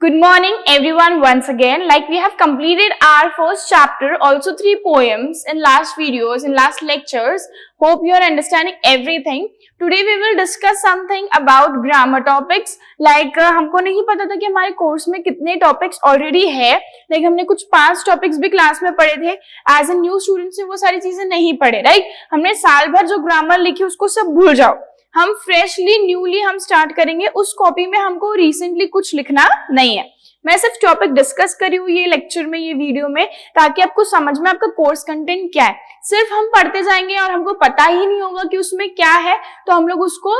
Good morning everyone once again. Like we have completed our first chapter, also 3 poems in last videos, in last lectures. Hope you are understanding everything. Today we will discuss something about grammar topics. Like हमको नहीं पता था कि हमारे course में कितने topics already है. Like हमने कुछ 5 टॉपिक्स भी क्लास में पढ़े थे. एज ए न्यू स्टूडेंट से वो सारी चीजें नहीं पढ़े, राइट? हमने साल भर जो ग्रामर लिखी उसको सब भूल जाओ. हम फ्रेशली न्यूली हम स्टार्ट करेंगे. उस कॉपी में हमको रिसेंटली कुछ लिखना नहीं है. मैं सिर्फ टॉपिक डिस्कस करी हुई ये लेक्चर में, ये वीडियो में, ताकि आपको समझ में आपका कोर्स कंटेंट क्या है. सिर्फ हम पढ़ते जाएंगे और हमको पता ही नहीं होगा कि उसमें क्या है, तो हम लोग उसको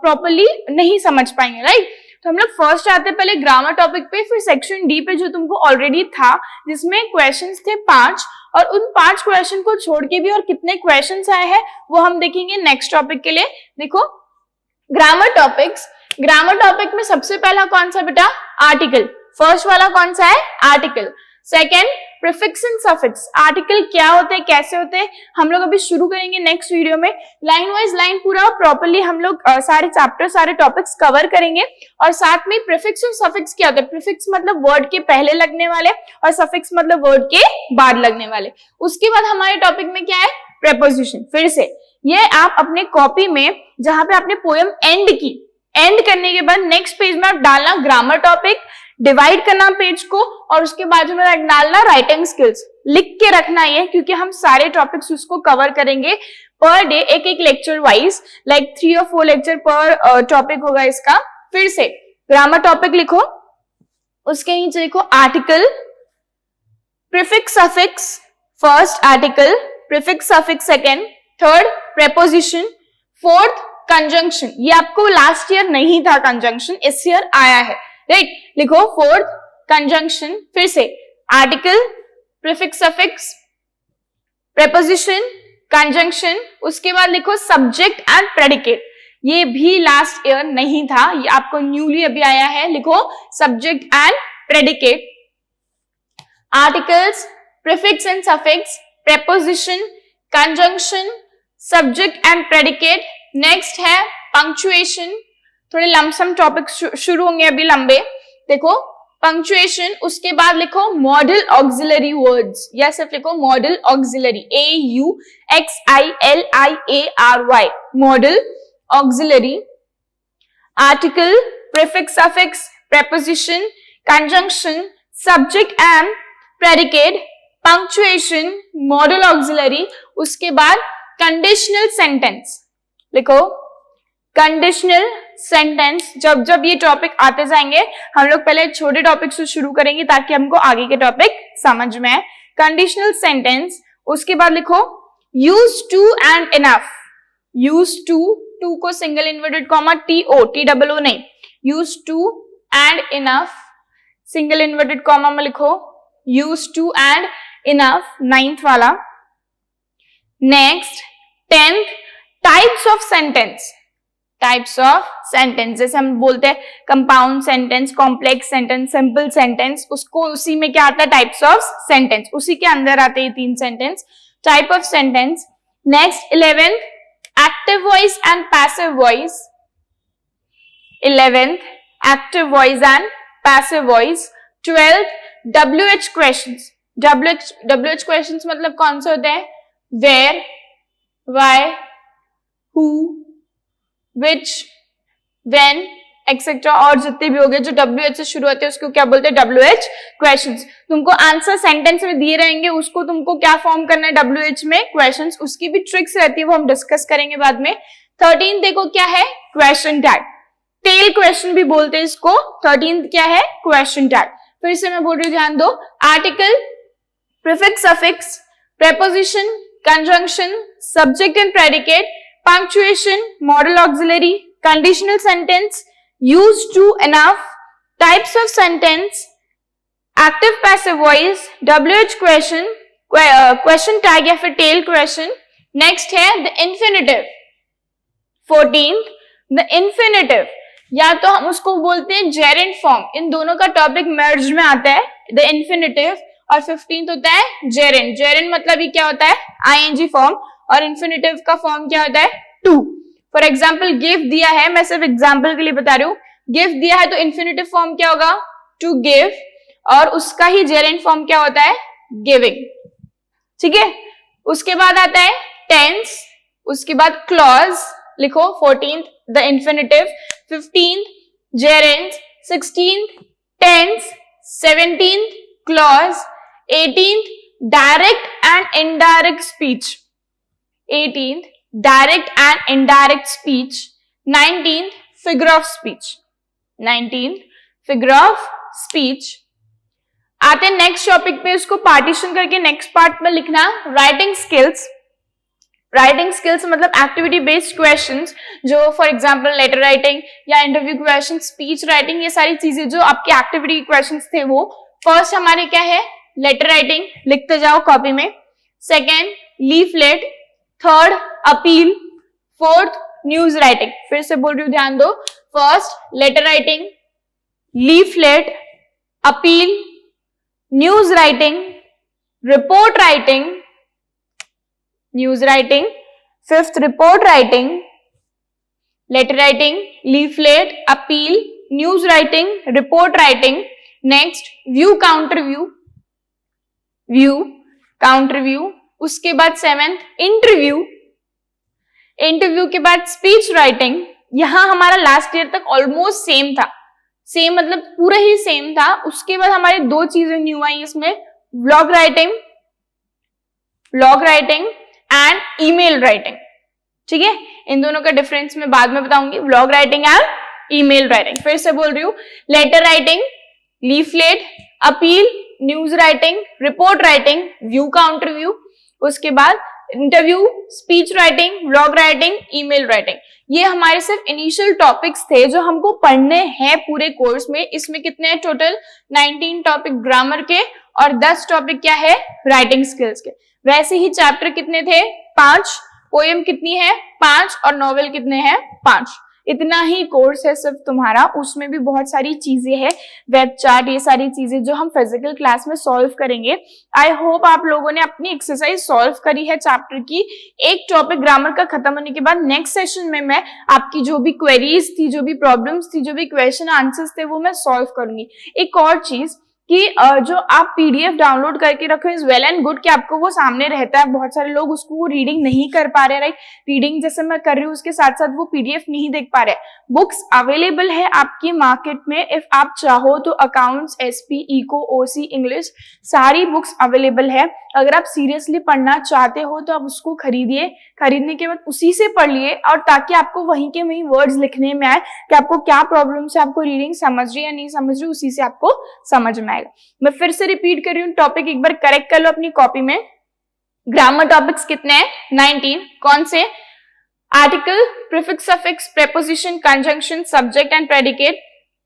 प्रॉपर्ली नहीं समझ पाएंगे, राइट? तो हम लोग फर्स्ट आते हैं पहले ग्रामर टॉपिक पे, फिर सेक्शन डी पे जो तुमको ऑलरेडी था, जिसमें क्वेश्चंस थे 5, और उन 5 क्वेश्चन को छोड़ के भी और कितने क्वेश्चंस आए हैं वो हम देखेंगे नेक्स्ट टॉपिक के लिए. देखो ग्रामर टॉपिक्स. ग्रामर टॉपिक में सबसे पहला कौन सा बेटा? आर्टिकल. फर्स्ट वाला कौन सा है? Article. Second prefix and suffix. Article क्या होते हैं, कैसे होते हैं, हम लोग अभी शुरू करेंगे नेक्स्ट वीडियो में. लाइन वाइज लाइन पूरा प्रॉपर्ली हम लोग सारे चैप्टर, सारे टॉपिक्स कवर करेंगे. और साथ में प्रीफिक्स और सफिक्स क्या होता है? प्रीफिक्स मतलब वर्ड के पहले लगने वाले, और सफिक्स मतलब वर्ड के बाद लगने वाले. उसके बाद हमारे टॉपिक में क्या है? प्रेपोजिशन. फिर से ये आप अपने कॉपी में, जहां पे आपने पोएम एंड की, एंड करने के बाद नेक्स्ट पेज में आप डालना ग्रामर टॉपिक, डिवाइड करना पेज को, और उसके बाजू में डालना राइटिंग स्किल्स. लिख के रखना ये, क्योंकि हम सारे टॉपिक्स उसको कवर करेंगे पर डे, एक एक लेक्चर वाइज. लाइक 3 और 4 लेक्चर पर टॉपिक होगा इसका. फिर से ग्रामर टॉपिक लिखो, उसके नीचे लिखो article, prefix suffix. First article, prefix suffix second, third preposition, fourth conjunction. ये आपको लास्ट ईयर नहीं था कंजंक्शन, इस ईयर आया है, राइट? लिखो फोर्थ कंजंक्शन. फिर से article, prefix suffix, preposition, conjunction. उसके बाद लिखो सब्जेक्ट एंड प्रेडिकेट. ये भी लास्ट ईयर नहीं था, ये आपको न्यूली अभी आया है. लिखो subject and predicate. Articles, prefix and suffix, preposition, conjunction, subject and predicate. Next है पंक्चुएशन. थोड़े लमसम टॉपिक शुरू होंगे अभी लंबे. देखो पंक्चुएशन. उसके बाद लिखो मॉडल ऑक्सिलरी वर्ड्स, या सिर्फ लिखो model auxiliary, AUXILIARY, model auxiliary. Article, prefix suffix, preposition, conjunction, subject and predicate, punctuation, modal auxiliary. उसके बाद कंडीशनल सेंटेंस. लिखो कंडीशनल सेंटेंस. जब जब ये टॉपिक आते जाएंगे, हम लोग पहले छोटे टॉपिक से शुरू करेंगे ताकि हमको आगे के टॉपिक समझ में आए. Conditional sentence. उसके बाद लिखो use to and enough. Use to को सिंगल इन्वर्टेड कॉमा TO नहीं, use to and enough, single inverted comma में लिखो use to and enough, 9th वाला. Next 10th types of sentence. Types of sentence, जैसे हम बोलते हैं compound sentence, complex sentence, simple sentence, उसको उसी में क्या आता है? Types of sentence. उसी के अंदर आते हैं 3 sentence, type of sentence. Next 11th active voice and passive voice. 11th active voice and passive voice. 12th WH questions. WH questions मतलब कौन से होते हैं? Where, why, who, which, when, etcetera, और जितने भी हो गए जो WH से शुरू होते हैं उसको क्या बोलते हैं? WH questions. तुमको आंसर सेंटेंस में दिए रहेंगे, उसको तुमको क्या फॉर्म करना है WH में? क्वेश्चंस. उसकी भी ट्रिक्स रहती है, वो हम डिस्कस करेंगे बाद में. 13 देखो क्या है? Question tag. टेल क्वेश्चन भी बोलते हैं इसको. 13 क्या है? Question tag. फिर से मैं बोल रही हूँ, ध्यान दो. Article, prefix suffix, preposition, conjunction, subject and predicate, punctuation, model auxiliary, conditional sentence, use to, enough, types of sentence, active passive voice, WH question, question tag या फिर tail question. Next है the infinitive. 14th the infinitive, या तो हम उसको बोलते हैं gerund form. इन दोनों का टॉपिक merge में आता है, the infinitive. और 15th होता है gerund. gerund मतलब ये क्या होता है? ING form. और इन्फिनेटिव का फॉर्म क्या होता है? टू. फॉर एग्जाम्पल गिव दिया है, मैं सिर्फ एग्जाम्पल के लिए बता रही हूँ. गिव दिया है तो इन्फिनेटिव फॉर्म क्या होगा? टू गिव, और उसका ही जेरेंट फॉर्म क्या होता है, गिविंग, ठीक है। उसके बाद आता है टेंस, उसके बाद क्लॉज लिखो, 14th the infinitive, 15th gerund, 16th tense, 17th clause, 18th direct and indirect speech, 18th direct and indirect speech, 19th figure of speech, 19th figure of speech. आते हैं नेक्स्ट टॉपिक पे, उसको partition करके next part में लिखना writing skills. Writing skills मतलब activity based questions, जो for example letter writing या इंटरव्यू क्वेश्चन, स्पीच राइटिंग, ये सारी चीजें जो आपके एक्टिविटी क्वेश्चंस थे वो। फर्स्ट हमारे क्या है, लेटर राइटिंग, लिखते जाओ कॉपी में। Second leaflet, third appeal, fourth news writing. फिर से बोल रही हूँ, ध्यान दो। First letter writing, leaflet, appeal, news writing, report writing, news writing, fifth report writing, letter writing, leaflet, appeal, news writing, report writing. Next view counter view, view counter view. उसके बाद seventh interview, interview के बाद speech writing. यहां हमारा last year तक almost same था, same मतलब पूरा ही सेम था। उसके बाद हमारी दो चीजें न्यू आई इसमें, vlog writing, vlog writing and email writing, ठीक है। इन दोनों का डिफरेंस मैं बाद में बताऊंगी, vlog writing and email writing. फिर से बोल रही हूँ, letter writing, leaflet, appeal, news writing, report writing, view counter view, उसके बाद interview, speech writing, vlog writing, email writing. ये हमारे सिर्फ इनिशियल टॉपिक्स थे जो हमको पढ़ने हैं पूरे कोर्स में। इसमें कितने हैं टोटल, 19 टॉपिक ग्रामर के और 10 टॉपिक क्या है, राइटिंग स्किल्स के। वैसे ही चैप्टर कितने थे, 5, पोएम कितनी है, 5, और नॉवेल कितने हैं, 5। इतना ही कोर्स है सिर्फ तुम्हारा। उसमें भी बहुत सारी चीजें हैं, वेब चार्ट, ये सारी चीजें जो हम फिजिकल क्लास में सॉल्व करेंगे। आई होप आप लोगों ने अपनी एक्सरसाइज सॉल्व करी है चैप्टर की। एक टॉपिक ग्रामर का खत्म होने के बाद नेक्स्ट सेशन में मैं आपकी जो भी क्वेरीज थी, जो भी प्रॉब्लम्स थी, जो भी क्वेश्चन आंसर्स थे, वो मैं सॉल्व करूंगी। एक और चीज कि जो आप पीडीएफ डाउनलोड करके रखो इज वेल एंड गुड कि आपको वो सामने रहता है। बहुत सारे लोग उसको रीडिंग नहीं कर पा रहे, राइट। रीडिंग जैसे मैं कर रही हूँ उसके साथ साथ वो पीडीएफ नहीं देख पा रहे। बुक्स अवेलेबल है आपकी मार्केट में, इफ आप चाहो तो अकाउंट्स, एसपी, इको, ओसी, इंग्लिश, सारी बुक्स अवेलेबल है। अगर आप सीरियसली पढ़ना चाहते हो तो आप उसको खरीदिए, खरीदने के बाद उसी से पढ़िए, और ताकि आपको वहीं के वहीं वर्ड्स लिखने में आए कि आपको क्या प्रॉब्लम है, आपको रीडिंग समझ रही है या नहीं समझ रही, उसी से आपको समझ में आएगा। मैं फिर से रिपीट कर रही हूँ, टॉपिक एक बार करेक्ट कर लो अपनी कॉपी में। ग्रामर टॉपिक्स कितने हैं, 19। कौन से, article, prefix, suffix, preposition, conjunction, subject and predicate,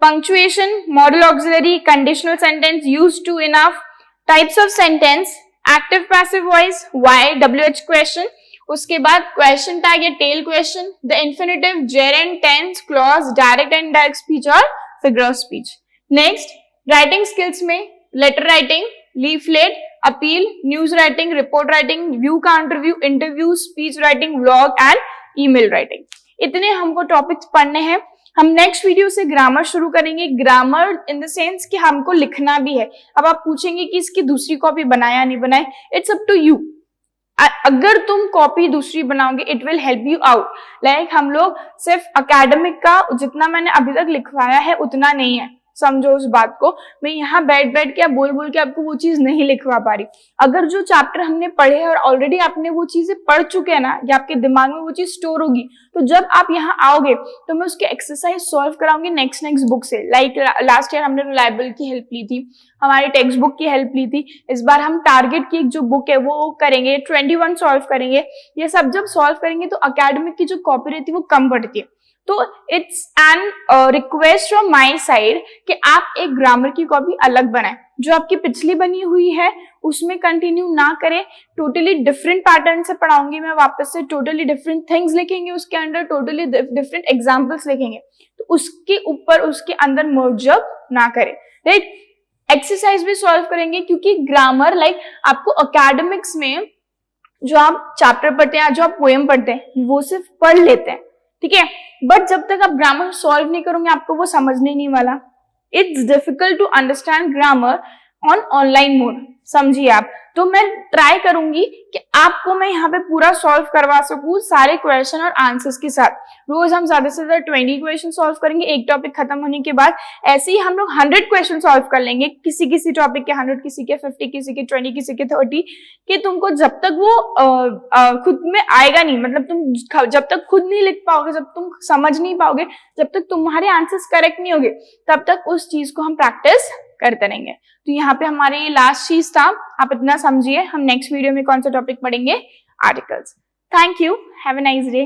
punctuation, modal auxiliary, conditional sentence, used to, enough, types of sentence, active passive voice, why, WH question. उसके बाद क्वेश्चन टैग या tail question, the infinitive, gerund, tense, clause, direct and indirect speech और figure of speech. Next writing skills में letter writing, leaflet, appeal, news writing, report writing, view counter view, interview, speech writing, vlog and email writing. इतने हमको topics पढ़ने हैं। हम next video से grammar शुरू करेंगे। ग्रामर इन द सेंस कि हमको लिखना भी है। अब आप पूछेंगे कि इसकी दूसरी कॉपी बनाया नहीं बनाए, इट्स अप टू यू। अगर तुम कॉपी दूसरी बनाओगे it will help you out. Like हम लोग सिर्फ एकेडमिक का जितना मैंने अभी तक लिखवाया है उतना नहीं है, समझो उस बात को। मैं यहाँ बैठ के बोल के आपको वो चीज नहीं लिखवा पा रही। अगर जो चैप्टर हमने पढ़े हैं और ऑलरेडी आपने वो चीजें पढ़ चुके हैं ना, या आपके दिमाग में वो चीज स्टोर होगी, तो जब आप यहाँ आओगे तो मैं उसके एक्सरसाइज सॉल्व कराऊंगी नेक्स्ट बुक से। लाइक लास्ट ईयर हमने रिलायबल की हेल्प ली थी, हमारी टेक्स्ट बुक की हेल्प ली थी। इस बार हम टारगेट की एक जो बुक है वो करेंगे, 21 सॉल्व करेंगे। ये सब जब सॉल्व करेंगे तो अकेडमिक की जो कॉपी रहती है वो कम पड़ती है। तो it's an request from my side कि आप एक ग्रामर की कॉपी अलग बनाएं। जो आपकी पिछली बनी हुई है उसमें कंटिन्यू ना करें, टोटली डिफरेंट पैटर्न से पढ़ाऊंगी मैं वापस से, टोटली डिफरेंट थिंग्स लिखेंगे उसके अंदर, टोटली डिफरेंट एग्जाम्पल्स लिखेंगे। तो उसके ऊपर उसके अंदर मर्जअप ना करें, राइट। एक्सरसाइज भी सॉल्व करेंगे क्योंकि ग्रामर लाइक आपको अकेडमिक्स में जो आप चैप्टर पढ़ते हैं, जो आप पोएम पढ़ते हैं वो सिर्फ पढ़ लेते हैं, ठीक है। बट जब तक आप ग्रामर सॉल्व नहीं करोगे आपको वो समझने नहीं वाला, it's difficult to understand grammar on online mode. समझिए आप, तो मैं ट्राई करूंगी कि आपको मैं यहाँ पे पूरा सॉल्व करवा सकूं सारे क्वेश्चन और आंसर्स के साथ। रोज हम ज्यादा से ज्यादा 20 क्वेश्चन सॉल्व करेंगे एक टॉपिक खत्म होने के बाद। ऐसे ही हम लोग 100 क्वेश्चन सॉल्व कर लेंगे, किसी किसी टॉपिक के 100, किसी के 50, किसी के 20, किसी के 30, कि तुमको जब तक वो खुद में आएगा नहीं, मतलब तुम जब तक खुद नहीं लिख पाओगे, जब तुम समझ नहीं पाओगे, जब तक तुम्हारे आंसर्स करेक्ट नहीं होंगे, तब तक उस चीज को हम प्रैक्टिस करते रहेंगे। तो यहाँ पे हमारे लास्ट चीज था, आप इतना समझिए। हम नेक्स्ट वीडियो में कौन सा टॉपिक पढ़ेंगे? Articles. Thank you, have a nice day.